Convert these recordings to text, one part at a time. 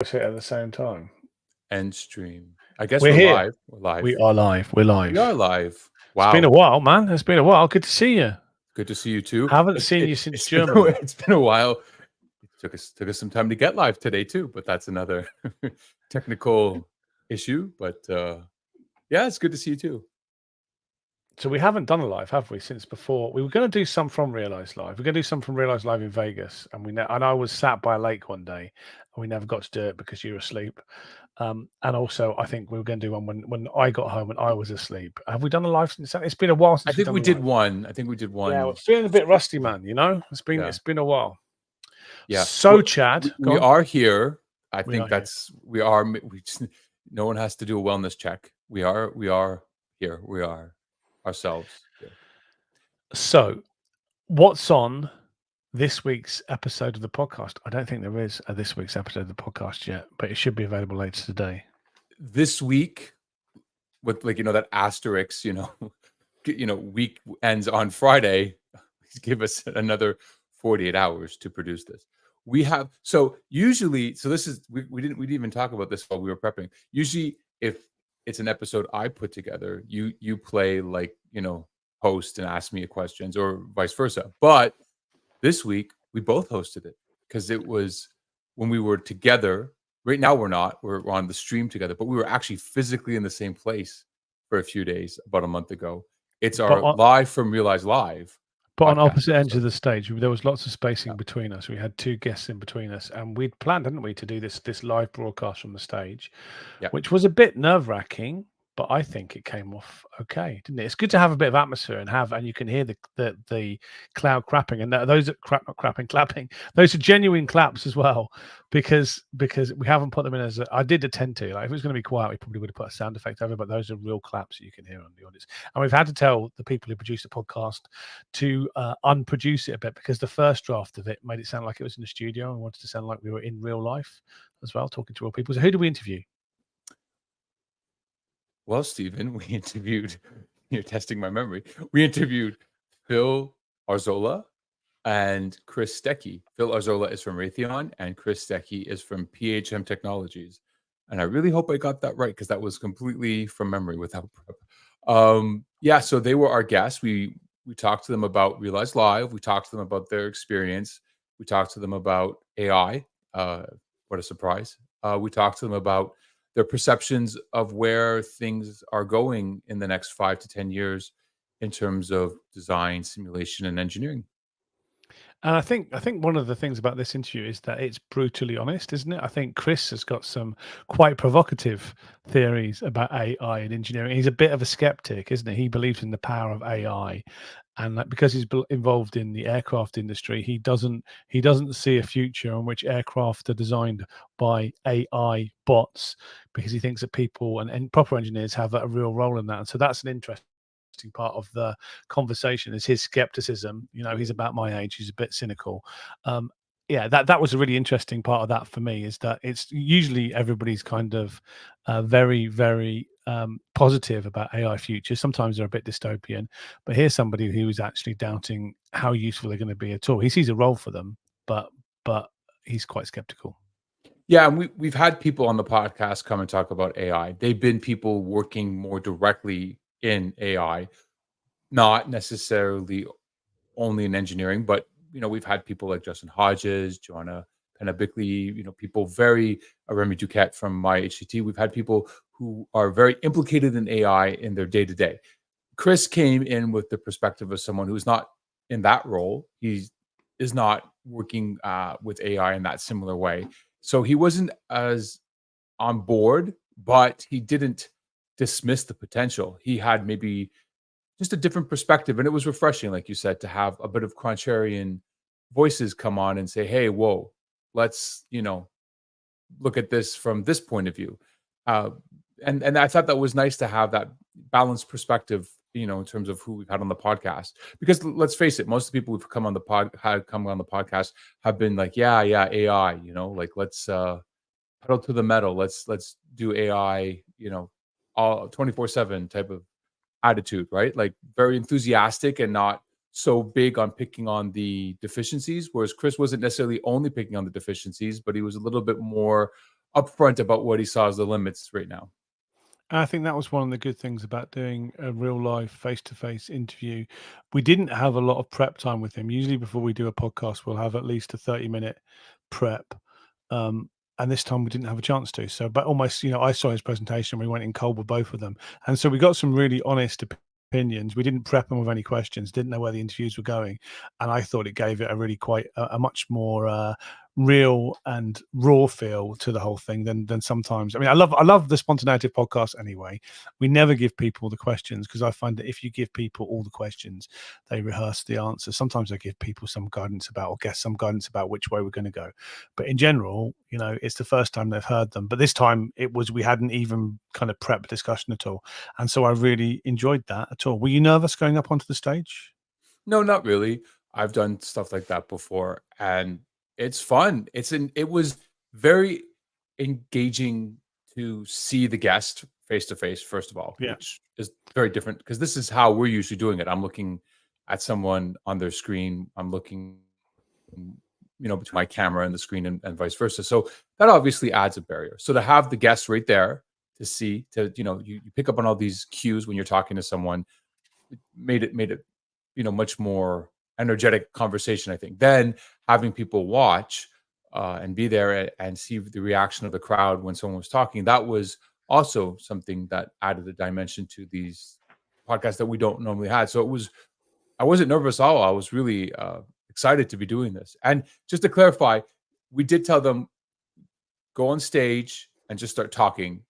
it at the same time. End stream. I guess We're we're here. live. We're live. We are live. We're live. We are live. It's been a Wow. while, man. It's been a while. Good to see you. Good to see you too. Haven't seen you since It's Germany. it's been a while. It took us some time to get live today too, but that's another technical issue. But yeah, it's good to see you too. So we haven't done a live, have we, since before? We were going to do some from Realize Live. We're going to do some from Realize Live in Vegas, and I was sat by a lake one day, and we never got to do it because you were asleep. And also, I think we were going to do one when I got home and I was asleep. Have we done a live since? It's been a while since I think we done did live. one. I think we did one. Yeah, we're feeling a bit rusty, man. You know, it's been a while. Yeah. So, Chad, we are here. I We think are here. that's we are. We just, no one has to do a wellness check. We are here. We are ourselves here. So, what's on this week's episode of the podcast? I don't think there is a this week's episode of the podcast yet, but it should be available later today. This week, with that asterisk, week ends on Friday. Give us another 48 hours to produce this. We have usually this is we didn't even talk about this while we were prepping. Usually, if it's an episode I put together, you play host and ask me questions or vice versa. But this week we both hosted it because it was when we were together. Right now we're not. We're on the stream together, but we were actually physically in the same place for a few days about a month ago. It's our live from Realize Live. But on opposite ends of the stage, there was lots of spacing between us. We had two guests in between us, and we'd planned, didn't we, to do this live broadcast from the stage, which was a bit nerve-wracking, but I think it came off okay, didn't it? It's good to have a bit of atmosphere and you can hear the cloud clapping, and those are clapping. Those are genuine claps as well, because we haven't put them in as I did attend to. Like if it was going to be quiet, we probably would have put a sound effect over, but those are real claps that you can hear on the audience. And we've had to tell the people who produce the podcast to unproduce it a bit because the first draft of it made it sound like it was in the studio and wanted to sound like we were in real life as well, talking to real people. So who do we interview? Well, Stephen, we interviewed, you're testing my memory. We interviewed Phil Arzola and Chris Stecky. Phil Arzola is from Raytheon and Chris Stecky is from PHM Technologies. And I really hope I got that right because that was completely from memory without prep. Yeah, so they were our guests. We talked to them about Realize Live. We talked to them about their experience. We talked to them about AI. What a surprise. We talked to them about their perceptions of where things are going in the next 5 to 10 years in terms of design, simulation, and engineering. And I think one of the things about this interview is that it's brutally honest, isn't it? I think Chris has got some quite provocative theories about AI and engineering. He's a bit of a skeptic, isn't he? He believes in the power of AI, and because he's involved in the aircraft industry, he doesn't see a future in which aircraft are designed by AI bots, because he thinks that people and proper engineers have a real role in that. And so that's an interesting part of the conversation is his skepticism. He's about my age, he's a bit cynical. That was a really interesting part of that for me, is that it's usually everybody's kind of very, very positive about AI futures. Sometimes they're a bit dystopian, but here's somebody who is actually doubting how useful they're going to be at all. He sees a role for them, but he's quite skeptical. Yeah, and we've had people on the podcast come and talk about AI. They've been people working more directly in AI, not necessarily only in engineering, but we've had people like Justin Hodges, Joanna Penna-Bickley, people Remy Duquette from my HCT. We've had people who are very implicated in AI in their day-to-day. Chris came in with the perspective of someone who's not in that role. He is not working with AI in that similar way. So he wasn't as on board, but he didn't dismiss the potential. He had maybe just a different perspective, and it was refreshing, like you said, to have a bit of contrarian voices come on and say, hey, whoa, let's look at this from this point of view. And I thought that was nice to have that balanced perspective, in terms of who we've had on the podcast. Because let's face it, most of the people who've come on the podcast have been like, yeah, AI, like let's pedal to the metal, let's do AI, all 24/7 type of attitude, right? Like very enthusiastic and not so big on picking on the deficiencies, whereas Chris wasn't necessarily only picking on the deficiencies, but he was a little bit more upfront about what he saw as the limits right now. I think that was one of the good things about doing a real live face-to-face interview. We didn't have a lot of prep time with him. Usually before we do a podcast, we'll have at least a 30-minute prep. And this time we didn't have a chance to. So, but almost, I saw his presentation. We went in cold with both of them. And so we got some really honest opinions. We didn't prep them with any questions, didn't know where the interviews were going. And I thought it gave it a really a much more real and raw feel to the whole thing than sometimes. I mean, I love the spontaneity of podcasts anyway. We never give people the questions because I find that if you give people all the questions, they rehearse the answers. Sometimes I give people some guidance about, or guess some guidance about which way we're going to go. But in general, it's the first time they've heard them. But this time we hadn't even kind of prep discussion at all. And so I really enjoyed that at all. Were you nervous going up onto the stage? No, not really. I've done stuff like that before, and it's fun. It was very engaging to see the guest face to face, first of all, Yeah. which is very different because this is how we're usually doing it. I'm looking at someone on their screen. I'm looking, between my camera and the screen and vice versa. So that obviously adds a barrier. So to have the guest right there to see, you pick up on all these cues when you're talking to someone, it made it much more energetic conversation, I think. Then having people watch and be there and see the reaction of the crowd when someone was talking, that was also something that added a dimension to these podcasts that we don't normally have. So I wasn't nervous at all. I was really excited to be doing this. And just to clarify, we did tell them, go on stage and just start talking.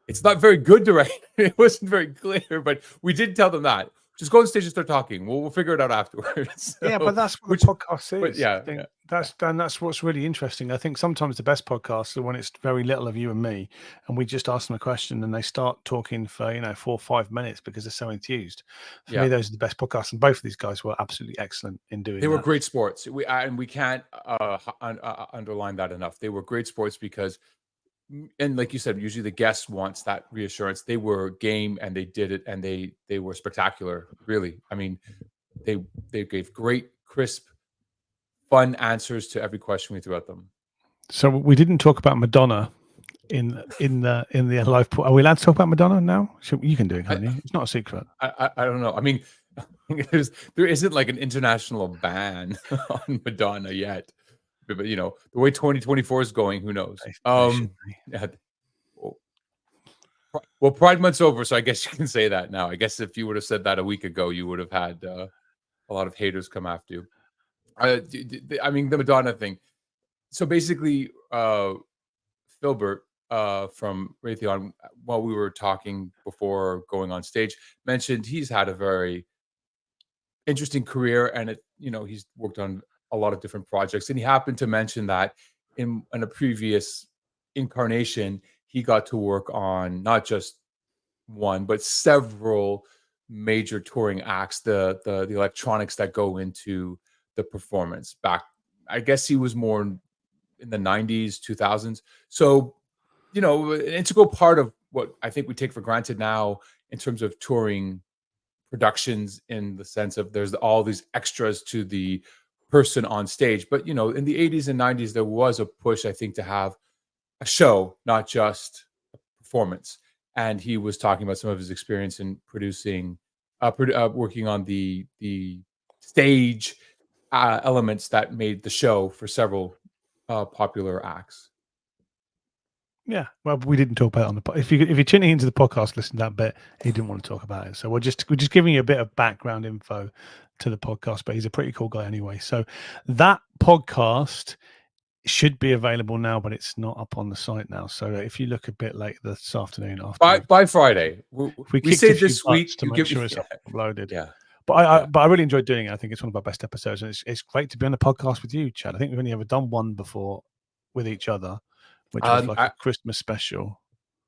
It's not very good direction. It wasn't very clear, but we did tell them that. Just go on stage and start talking. We'll figure it out afterwards. Yeah, but that's what the podcast is. Yeah, I think that's what's really interesting. I think sometimes the best podcasts are when it's very little of you and me, and we just ask them a question and they start talking for 4 or 5 minutes because they're so enthused. For me, those are the best podcasts, and both of these guys were absolutely excellent in doing. They were great sports. We can't underline that enough. They were great sports because. And like you said, usually the guest wants that reassurance. They were game and they did it, and they were spectacular. Really, I mean, they gave great, crisp, fun answers to every question we threw at them. So we didn't talk about Madonna in the live. Are we allowed to talk about Madonna now? You can do it, can't you? It's not a secret. I don't know. I mean, there isn't like an international ban on Madonna yet. But the way 2024 is going, who knows? Yeah. Well, Pride Month's over, so I guess you can say that now. I guess if you would have said that a week ago, you would have had a lot of haters come after you. I mean, the Madonna thing. So basically, Philbert from Raytheon, while we were talking before going on stage, mentioned he's had a very interesting career, and he's worked on a lot of different projects, and he happened to mention that in a previous incarnation he got to work on not just one but several major touring acts, the electronics that go into the performance. Back, I guess he was more in the 90s, 2000s. So an integral part of what I think we take for granted now in terms of touring productions, in the sense of there's all these extras to the person on stage. But in the 80s and 90s there was a push, I think, to have a show, not just a performance. And he was talking about some of his experience in producing working on the stage elements that made the show for several popular acts. Yeah, well, we didn't talk about it on the. If you're tuning into the podcast, listen to that bit. He didn't want to talk about it, so we're just giving you a bit of background info to the podcast. But he's a pretty cool guy anyway. So that podcast should be available now, but it's not up on the site now. So if you look a bit later this afternoon, after by Friday, we say this week to make sure it's uploaded. Yeah. But I really enjoyed doing it. I think it's one of our best episodes, and it's great to be on the podcast with you, Chad. I think we've only ever done one before with each other, which was like a Christmas special.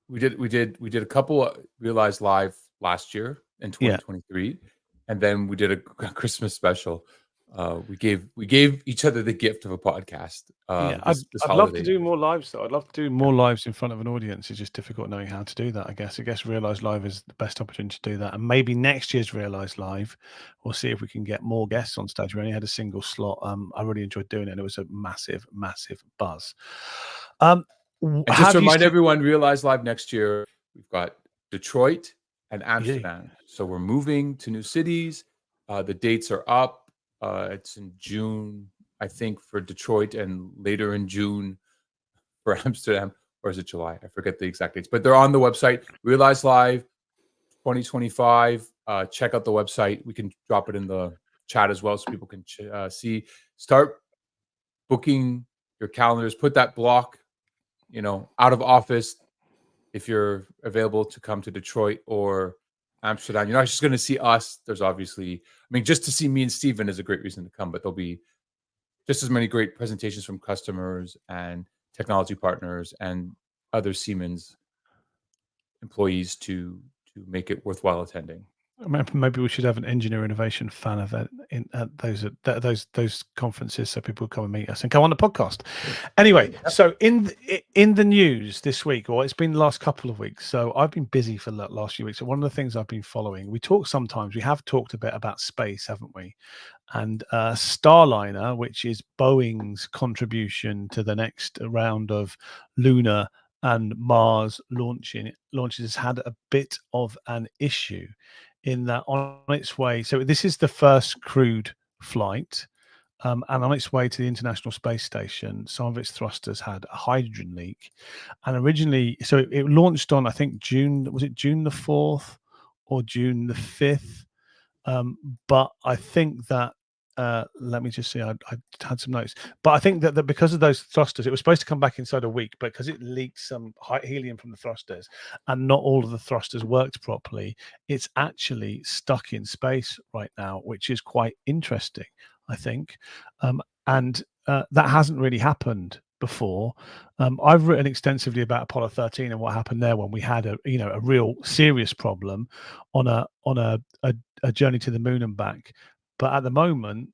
We did a couple Realize Live last year in 2023, and then we did a Christmas special. We gave each other the gift of a podcast. I'd love to do more lives though. I'd love to do more lives in front of an audience. It's just difficult knowing how to do that. I guess Realize Live is the best opportunity to do that, and maybe next year's Realize Live, we'll see if we can get more guests on stage. We only had a single slot. I really enjoyed doing it, and it was a massive buzz. And just Have to you remind seen? everyone, Realize Live next year, we've got Detroit and Yeah. Amsterdam. So we're moving to new cities. The dates are up. It's in June, I think, for Detroit, and later in June for Amsterdam, or is it July? I forget the exact dates, but they're on the website. Realize Live 2025. Check out the website. We can drop it in the chat as well, so people can see. Start booking your calendars. Put that block, out of office if you're available to come to Detroit or Amsterdam. You're not just going to see us. There's obviously, I mean, just to see me and Steven is a great reason to come, but there'll be just as many great presentations from customers and technology partners and other Siemens employees to make it worthwhile attending. Maybe we should have an engineer innovation fan event at those conferences, so people come and meet us and come on the podcast. Anyway, so in the news this week, or it's been the last couple of weeks. So I've been busy for the last few weeks. So one of the things I've been following, we have talked a bit about space, haven't we? And Starliner, which is Boeing's contribution to the next round of lunar and Mars launches, has had a bit of an issue in that on its way. So this is the first crewed flight, and on its way to the International Space Station, some of its thrusters had a hydrogen leak. And originally, so it launched on, I think, June the 4th or June the 5th? But I think that let me just see. I had some notes, but I think that because of those thrusters, it was supposed to come back inside a week, but because it leaked some helium from the thrusters, and not all of the thrusters worked properly, it's actually stuck in space right now, which is quite interesting, I think. And that hasn't really happened before. I've written extensively about Apollo 13 and what happened there when we had a real serious problem on a journey to the moon and back. But at the moment,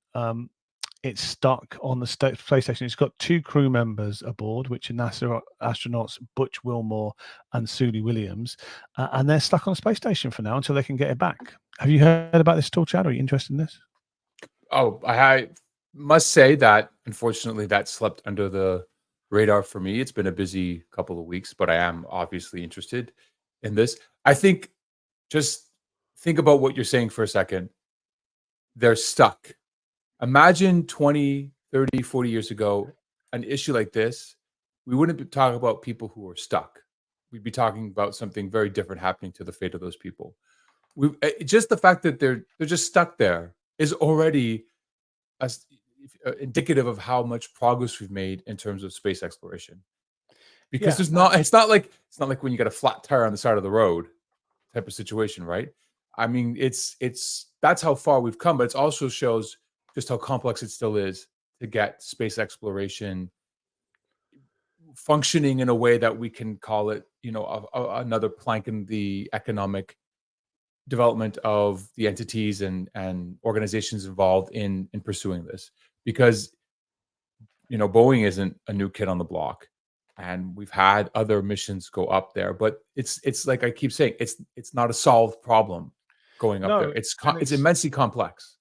it's stuck on the space station. It's got 2 crew members aboard, which are NASA astronauts Butch Wilmore and Suli Williams, and they're stuck on the space station for now until they can get it back. Have you heard about this at all, Chad? Are you interested in this? Oh, I must say that unfortunately that slept under the radar for me. It's been a busy couple of weeks, but I am obviously interested in this. I think, just think about what you're saying for a second. They're stuck. Imagine 20, 30, 40 years ago, an issue like this, we wouldn't be talking about people who are stuck. We'd be talking about something very different happening to the fate of those people. Just the fact that they're just stuck there is already as indicative of how much progress we've made in terms of space exploration. Because Yeah, it's not like when you got a flat tire on the side of the road type of situation, right? I mean, it's that's how far we've come, but it also shows just how complex it still is to get space exploration functioning in a way that we can call it, another plank in the economic development of the entities and organizations involved in pursuing this. Because Boeing isn't a new kid on the block, and we've had other missions go up there, but it's like I keep saying, it's not a solved problem going up there. no, and It's immensely complex.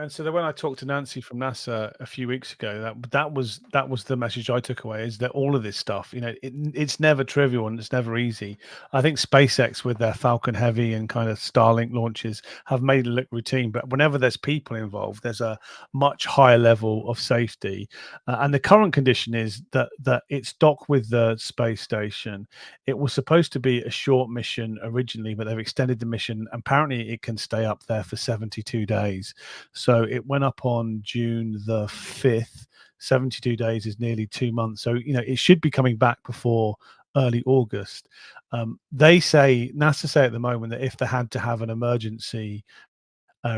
so when I talked to Nancy from NASA a few weeks ago, that was the message I took away, is that all of this stuff, it's never trivial and it's never easy. I think SpaceX with their Falcon Heavy and kind of Starlink launches have made it look routine, but whenever there's people involved, there's a much higher level of safety. And the current condition is that it's docked with the space station. It was supposed to be a short mission originally, but they've extended the mission. Apparently, it can stay up there for 72 days. So it went up on June the 5th. 72 days is nearly 2 months. So, it should be coming back before early August. NASA say at the moment that if they had to have an emergency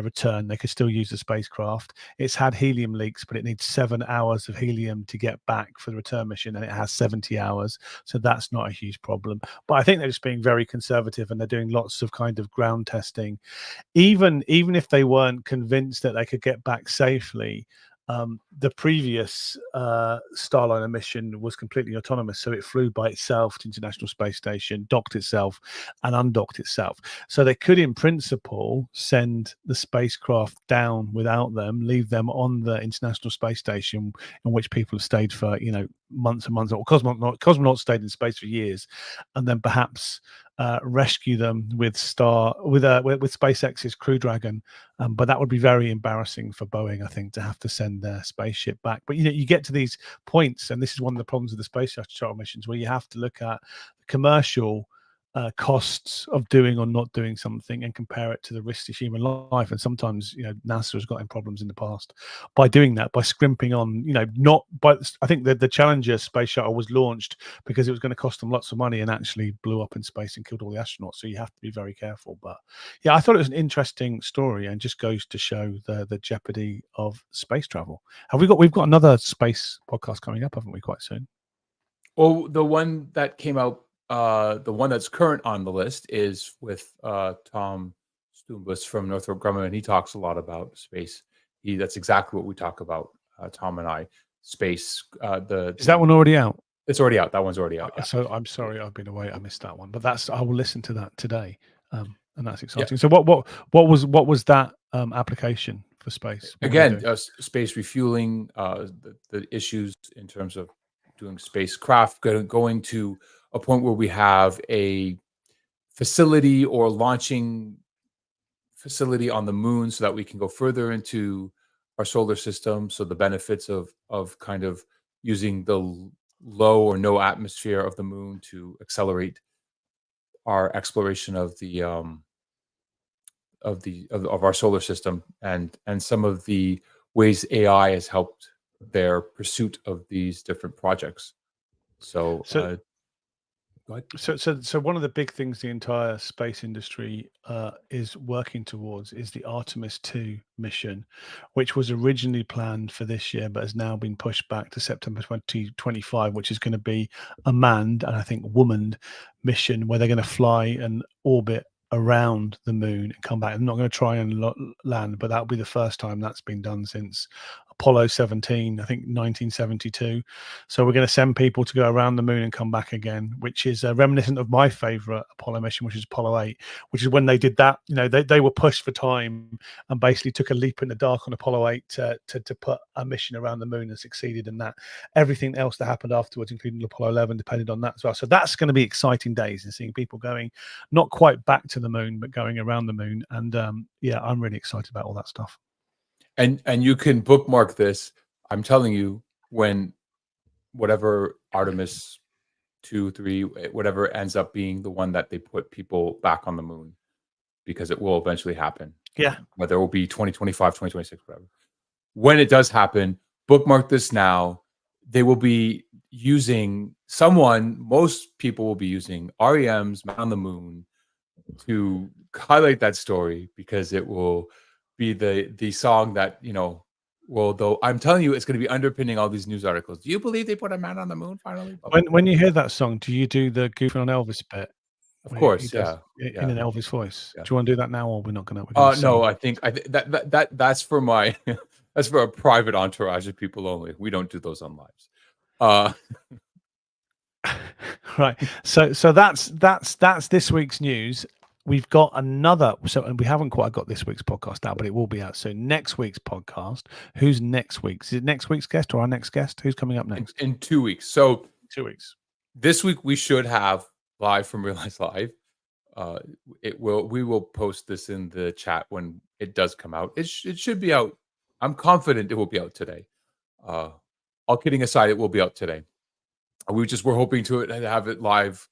return, they could still use the spacecraft. It's had helium leaks, but it needs 7 hours of helium to get back for the return mission, and it has 70 hours. So that's not a huge problem. But I think they're just being very conservative, and they're doing lots of kind of ground testing. Even if they weren't convinced that they could get back safely, The previous Starliner mission was completely autonomous, so it flew by itself to International Space Station, docked itself, and undocked itself. So they could, in principle, send the spacecraft down without them, leave them on the International Space Station, in which people have stayed for months and months, or cosmonauts stayed in space for years, and then perhaps rescue them with SpaceX's Crew Dragon. But that would be very embarrassing for Boeing, I think, to have to send their spaceship back. But you get to these points, and this is one of the problems of the space shuttle missions, where you have to look at the commercial costs of doing or not doing something and compare it to the risks to human life. And sometimes, NASA has got in problems in the past by doing that, by scrimping on, not by. I think that the Challenger space shuttle was launched because it was going to cost them lots of money and actually blew up in space and killed all the astronauts. So you have to be very careful. But yeah, I thought it was an interesting story and just goes to show the jeopardy of space travel. We've got another space podcast coming up, haven't we, quite soon? Well, the one that came out, the one that's current on the list is with Tom Stumbus from Northrop Grumman, and he talks a lot about space. That's exactly what we talk about, Tom and I. Space. Is that one already out? It's already out. That one's already out. Yeah. So I'm sorry, I've been away. I missed that one, but I will listen to that today, and that's exciting. Yeah. So what was that application for space? Again, space refueling, the issues in terms of doing spacecraft, going to a point where we have a facility or launching facility on the moon so that we can go further into our solar system. So the benefits of kind of using the low or no atmosphere of the moon to accelerate our exploration of the of our solar system, and some of the ways AI has helped their pursuit of these different projects. So go ahead. So one of the big things the entire space industry is working towards is the Artemis 2 mission, which was originally planned for this year, but has now been pushed back to September 2025, which is going to be a manned and I think womaned mission where they're going to fly and orbit around the moon and come back. I'm not going to try and land, but that'll be the first time that's been done since Apollo 17, I think 1972. So we're going to send people to go around the moon and come back again, which is reminiscent of my favorite Apollo mission, which is Apollo 8, which is when they did that. They were pushed for time and basically took a leap in the dark on Apollo 8 to put a mission around the moon and succeeded in that. Everything else that happened afterwards, including Apollo 11, depended on that as well. So that's going to be exciting days, and seeing people going not quite back to the moon, but going around the moon. And yeah, I'm really excited about all that stuff. And you can bookmark this. I'm telling you, when whatever Artemis 2, 3, whatever ends up being the one that they put people back on the moon, because it will eventually happen. Yeah. Whether it will be 2025, 2026, whatever. When it does happen, bookmark this now. They will be using most people will be using REM's Man on the Moon to highlight that story, because it will be the song that, well, though I'm telling you, it's going to be underpinning all these news articles. Do you believe they put a man on the moon finally? When you hear that song, do you do the goofing on Elvis bit? Of course, yeah. In an Elvis voice. Yeah. Do you want to do that now, or we're not going to? No, I think that's for my that's for a private entourage of people only. We don't do those on lives. Right. So that's this week's news. We've got another, and we haven't quite got this week's podcast out, but it will be out soon. Next week's podcast. Who's next week's? Is it next week's guest or our next guest? Who's coming up next? In 2 weeks. So 2 weeks. This week we should have live from Realize Live. We will post this in the chat when it does come out. It should be out. I'm confident it will be out today. All kidding aside, it will be out today. We're hoping to have it live.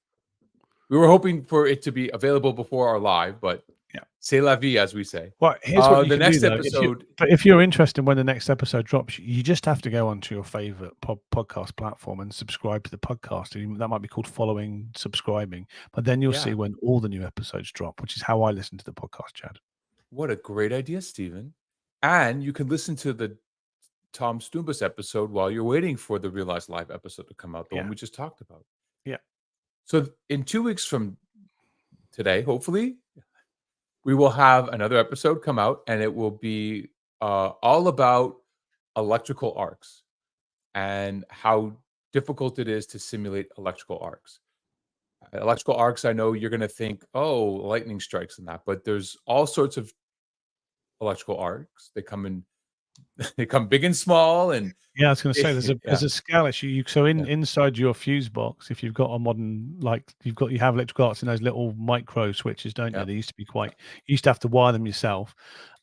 We were hoping for it to be available before our live, but yeah, c'est la vie, as we say. Well, here's what you can next do, episode. If you're interested when the next episode drops, you just have to go onto your favorite podcast platform and subscribe to the podcast. That might be called following, subscribing, but then you'll see when all the new episodes drop, which is how I listen to the podcast, Chad. What a great idea, Stephen. And you can listen to the Tom Stumbus episode while you're waiting for the Realize Live episode to come out, the one we just talked about. Yeah. So in 2 weeks from today, hopefully, we will have another episode come out, and it will be all about electrical arcs and how difficult it is to simulate electrical arcs. Electrical arcs, I know you're going to think, oh, lightning strikes and that, but there's all sorts of electrical arcs. They come in, they come big and small, and Yeah, I was going to say there's yeah, a scale issue. So yeah, inside your fuse box, if you've got a modern, like you have electrical arcs in those little micro switches, don't you? yeah. They used to be you used to have to wire them yourself,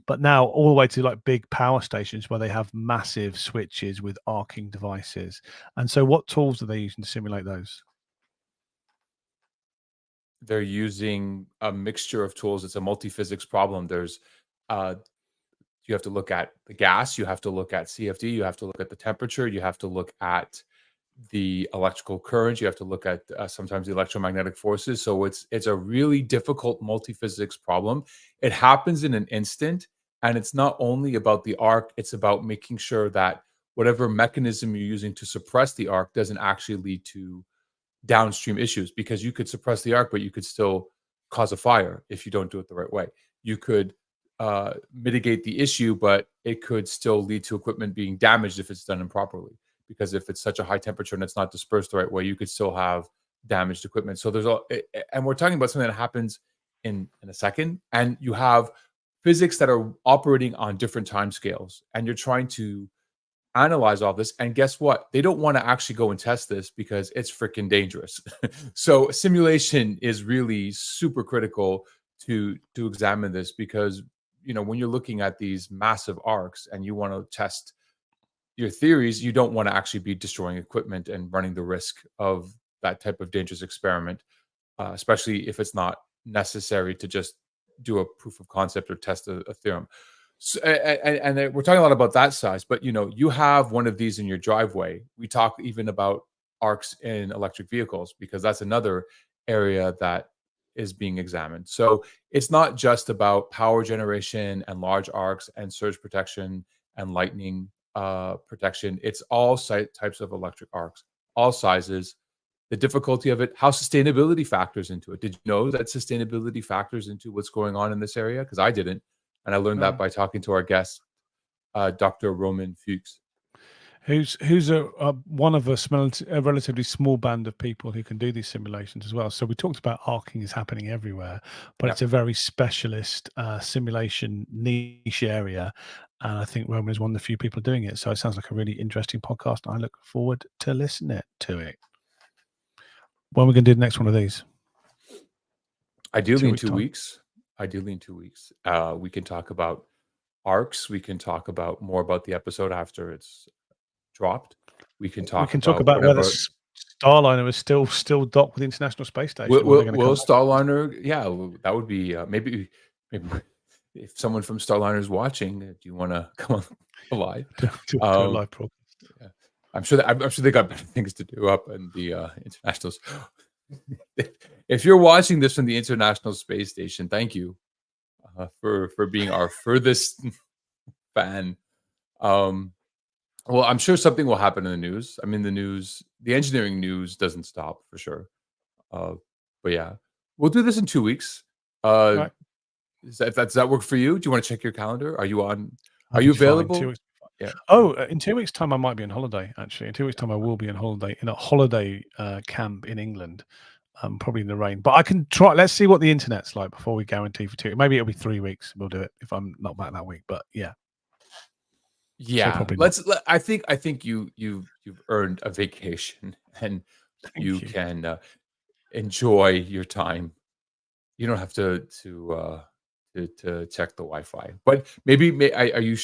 but now all the way to like big power stations where they have massive switches with arcing devices. And so, what tools are they using to simulate those? They're using a mixture of tools. It's a multi-physics problem. There's uh, you have to look at the gas, you have to look at CFD, you have to look at the temperature, you have to look at the electrical current, you have to look at sometimes the electromagnetic forces. So it's a really difficult multi-physics problem. It happens in an instant, and it's not only about the arc, it's about making sure that whatever mechanism you're using to suppress the arc doesn't actually lead to downstream issues, because you could suppress the arc, but you could still cause a fire if you don't do it the right way. You could mitigate the issue, but it could still lead to equipment being damaged if it's done improperly. Because if it's such a high temperature and it's not dispersed the right way, you could still have damaged equipment. So and we're talking about something that happens in a second, and you have physics that are operating on different time scales, and you're trying to analyze all this. And guess what? They don't want to actually go and test this because it's freaking dangerous. So simulation is really super critical to examine this, because when you're looking at these massive arcs and you want to test your theories, you don't want to actually be destroying equipment and running the risk of that type of dangerous experiment, especially if it's not necessary to just do a proof of concept or test a theorem. So, and we're talking a lot about that size, but you have one of these in your driveway. We talk even about arcs in electric vehicles, because that's another area that is being examined. So it's not just about power generation and large arcs and surge protection and lightning protection. It's all types of electric arcs, all sizes, the difficulty of it, how sustainability factors into it. Did you know that sustainability factors into what's going on in this area? Because I didn't. And I learned that No. by talking to our guest, Dr. Roman Fuchs. Who's one of a relatively small band of people who can do these simulations as well. So we talked about arcing is happening everywhere, but Yeah. it's a very specialist simulation niche area, and I think Roman is one of the few people doing it. So it sounds like a really interesting podcast. I look forward to listening to it. When are we going to do the next one of these? Ideally in 2 weeks. Ideally in 2 weeks. We can talk about arcs. We can talk about more about the episode after it's dropped. We can talk about whether whatever. Starliner is still docked with the International Space Station. Will Starliner? Yeah, that would be maybe if someone from Starliner is watching. Do you want to come on live? to a live broadcast. Yeah. I'm sure they got better things to do up in the internationals. If you're watching this from the International Space Station, thank you for being our furthest fan. Well, I'm sure something will happen in the news. I mean, the engineering news doesn't stop for sure. But yeah, we'll do this in 2 weeks. Right. Does that work for you? Do you want to check your calendar? Are you on? Are you available? Yeah. Oh, in 2 weeks' time, I might be on holiday. Actually, in 2 weeks' time, I will be on holiday in a holiday camp in England, probably in the rain. But I can try. Let's see what the internet's like before we guarantee for 2. Maybe it'll be 3 weeks. We'll do it if I'm not back that week. But yeah. Yeah. I think you've earned a vacation, and you can enjoy your time. You don't have to check the Wi-Fi, but maybe are you?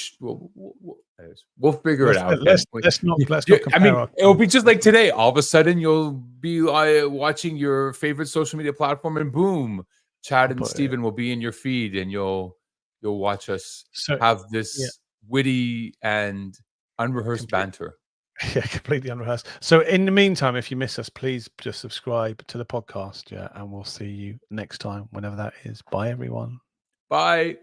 We'll figure it out. Let's not compare. I mean, it'll be just like today. All of a sudden, you'll be watching your favorite social media platform, and boom, Chad and Steven will be in your feed, and you'll watch us have this witty and unrehearsed banter. Yeah, completely unrehearsed. So in the meantime, if you miss us, please just subscribe to the podcast. Yeah, and we'll see you next time, whenever that is. Bye, everyone. Bye.